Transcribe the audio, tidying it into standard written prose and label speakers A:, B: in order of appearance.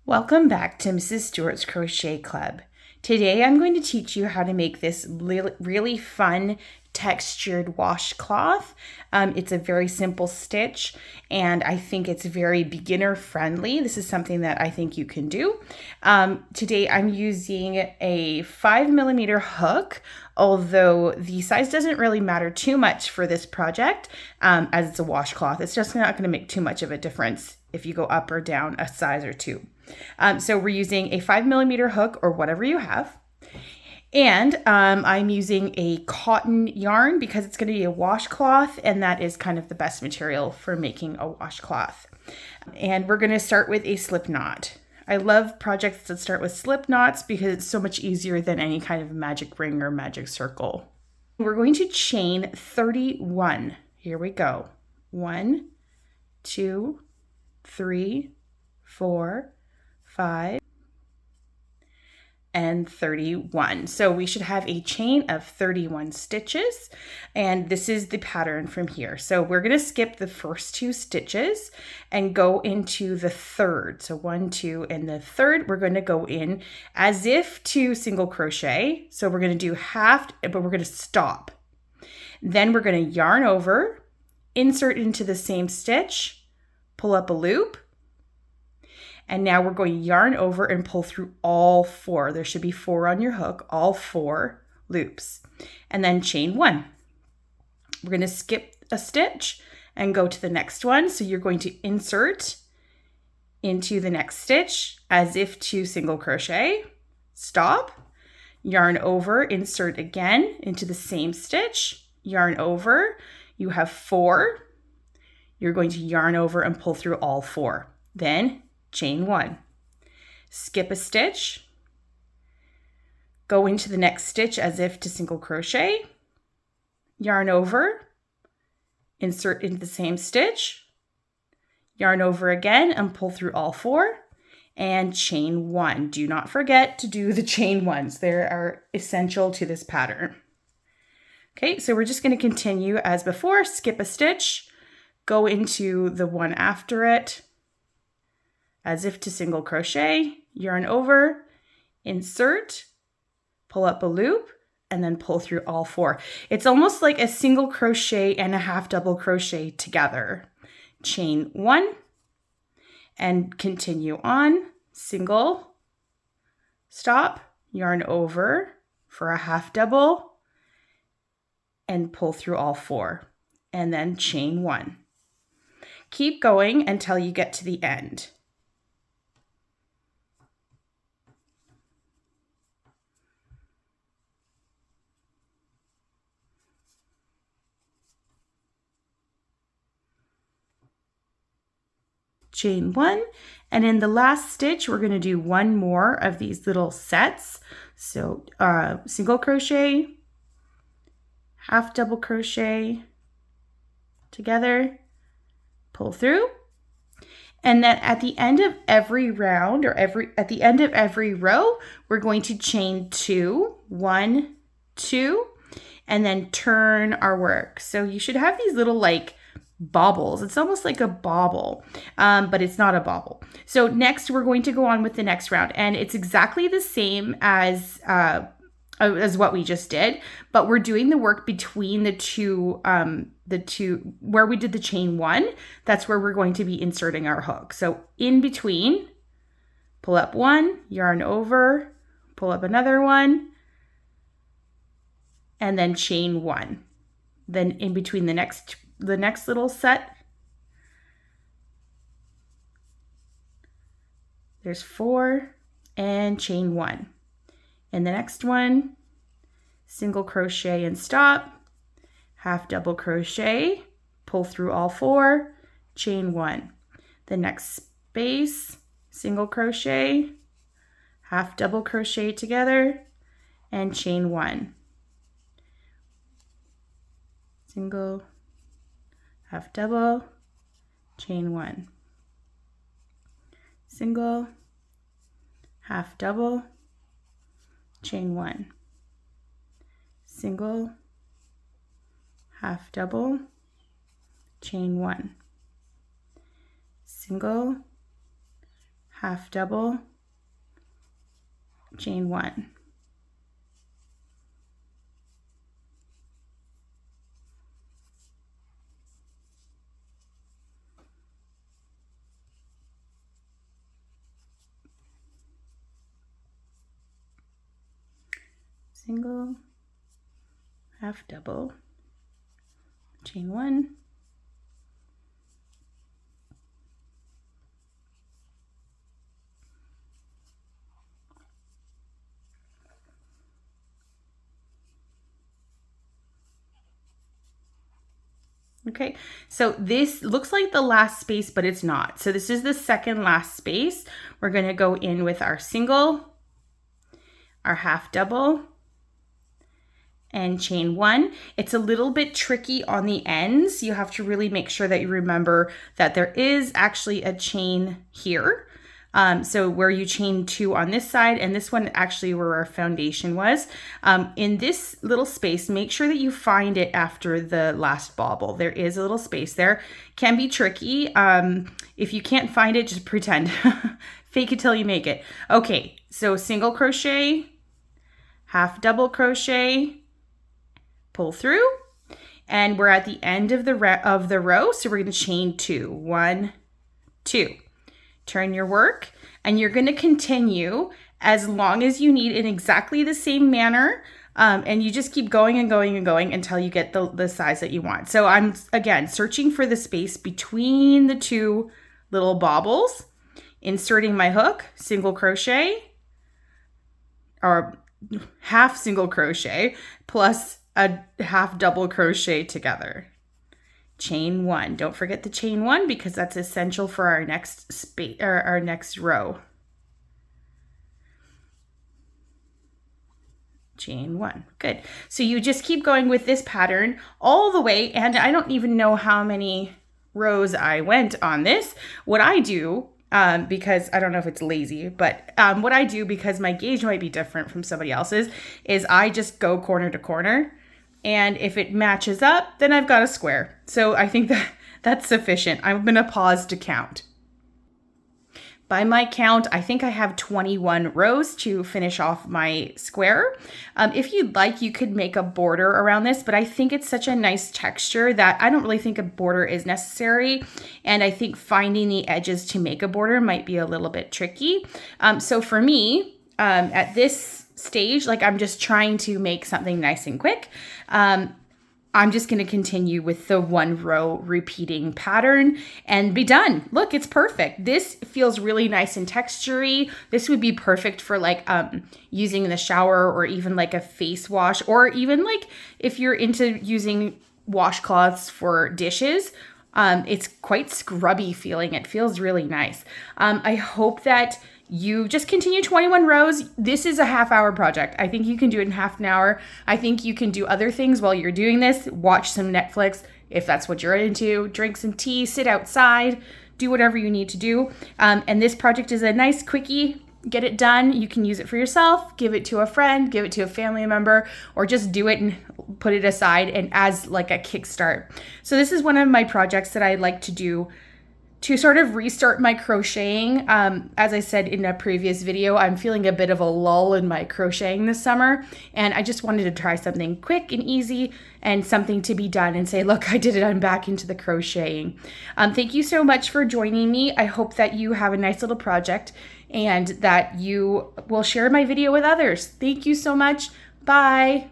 A: Welcome back to Mrs. Stewart's Crochet Club. Today I'm going to teach you how to make this really fun textured washcloth. It's a very simple stitch and I think it's very beginner friendly. This is something that I think you can do. Today I'm using a 5mm hook, although the size doesn't really matter too much for this project as it's a washcloth. It's just not going to make too much of a difference if you go up or down a size or two. So we're using a 5mm hook or whatever you have. And I'm using a cotton yarn because it's going to be a washcloth, and that is kind of the best material for making a washcloth. And we're going to start with a slip knot. I love projects that start with slip knots because it's so much easier than any kind of magic ring or magic circle. We're going to chain 31. Here we go. 1, 2, 3, 4, 5, and 31. So we should have a chain of 31 stitches, and this is the pattern from here. So we're going to skip the first 2 stitches and go into the third. So 1, 2, and the third we're going to go in as if to single crochet. So we're going to do half, but we're going to stop. Then we're going to yarn over, insert into the same stitch, pull up a loop, and now we're going to yarn over and pull through all 4. There should be 4 on your hook, all 4 loops. And then chain 1. We're going to skip a stitch and go to the next one. So you're going to insert into the next stitch as if to single crochet, stop, yarn over, insert again into the same stitch, yarn over. You have 4. You're going to yarn over and pull through all 4. Then chain 1, skip a stitch, go into the next stitch as if to single crochet, yarn over, insert into the same stitch, yarn over again and pull through all 4, and chain 1. Do not forget to do the chain 1s. They are essential to this pattern. Okay, so we're just going to continue as before. Skip a stitch, go into the one after it, as if to single crochet, yarn over, insert, pull up a loop, and then pull through all 4. It's almost like a single crochet and a half double crochet together. Chain 1 and continue on, single, stop, yarn over for a half double, and pull through all 4, and then chain 1. Keep going until you get to the end. Chain 1, and in the last stitch we're going to do 1 more of these little sets. So single crochet, half double crochet together, pull through, and then at the end of every round or at the end of every row we're going to chain 2, 1, 2, and then turn our work. So you should have these little like baubles. It's almost like a bauble, but it's not a bauble. So next we're going to go on with the next round, and it's exactly the same as what we just did, but we're doing the work between the two where we did the chain 1. That's where we're going to be inserting our hook. So in between, pull up 1, yarn over, pull up another one, and then chain 1. Then in between the next little set, there's 4 and chain 1. In the next one, single crochet and stop, half double crochet, pull through all 4, chain 1. The next space, single crochet, half double crochet together, and chain 1. Single, half double, chain 1. Single, half double, chain 1. Single, half double, chain 1. Single, half double, chain 1. Single, half double, chain 1. Okay, so this looks like the last space, but it's not. So this is the second last space. We're going to go in with our single, our half double, and chain 1. It's a little bit tricky on the ends. You have to really make sure that you remember that there is actually a chain here. So where you chain 2 on this side, and this one actually where our foundation was. In this little space, make sure that you find it after the last bobble. There is a little space there. Can be tricky. If you can't find it, just pretend. Fake it till you make it. Okay, so single crochet, half double crochet, pull through, and we're at the end of the row, so we're going to chain 2. 1, 2. Turn your work, and you're going to continue as long as you need in exactly the same manner, and you just keep going and going and going until you get the size that you want. So I'm, again, searching for the space between the 2 little bobbles, inserting my hook, single crochet, or half single crochet, plus a half double crochet together. Chain 1. Don't forget the chain 1 because that's essential for our next space or our next row. Chain 1. Good. So you just keep going with this pattern all the way, and I don't even know how many rows I went on this. What I do, because I don't know if it's lazy, but what I do, because my gauge might be different from somebody else's, is I just go corner to corner. And if it matches up, then I've got a square. So I think that's sufficient. I'm going to pause to count. By my count, I think I have 21 rows to finish off my square. If you'd like, you could make a border around this, but I think it's such a nice texture that I don't really think a border is necessary. And I think finding the edges to make a border might be a little bit tricky. So for me, at this stage, like I'm just trying to make something nice and quick. I'm just going to continue with the 1 row repeating pattern and be done. Look, it's perfect. This feels really nice and textury. This would be perfect for like using in the shower, or even like a face wash, or even like if you're into using washcloths for dishes. It's quite scrubby feeling. It feels really nice. I hope that you just continue 21 rows. This is a half-hour project. I think you can do it in half an hour. I think you can do other things while you're doing this. Watch some Netflix if that's what you're into. Drink some tea, sit outside, do whatever you need to do. And this project is a nice quickie. Get it done. You can use it for yourself, give it to a friend, give it to a family member, or just do it and put it aside and as like a kickstart. So this is one of my projects that I like to do to sort of restart my crocheting. As I said in a previous video, I'm feeling a bit of a lull in my crocheting this summer, and I just wanted to try something quick and easy and something to be done and say, look, I did it, I'm back into the crocheting. Thank you so much for joining me. I hope that you have a nice little project and that you will share my video with others. Thank you so much. Bye.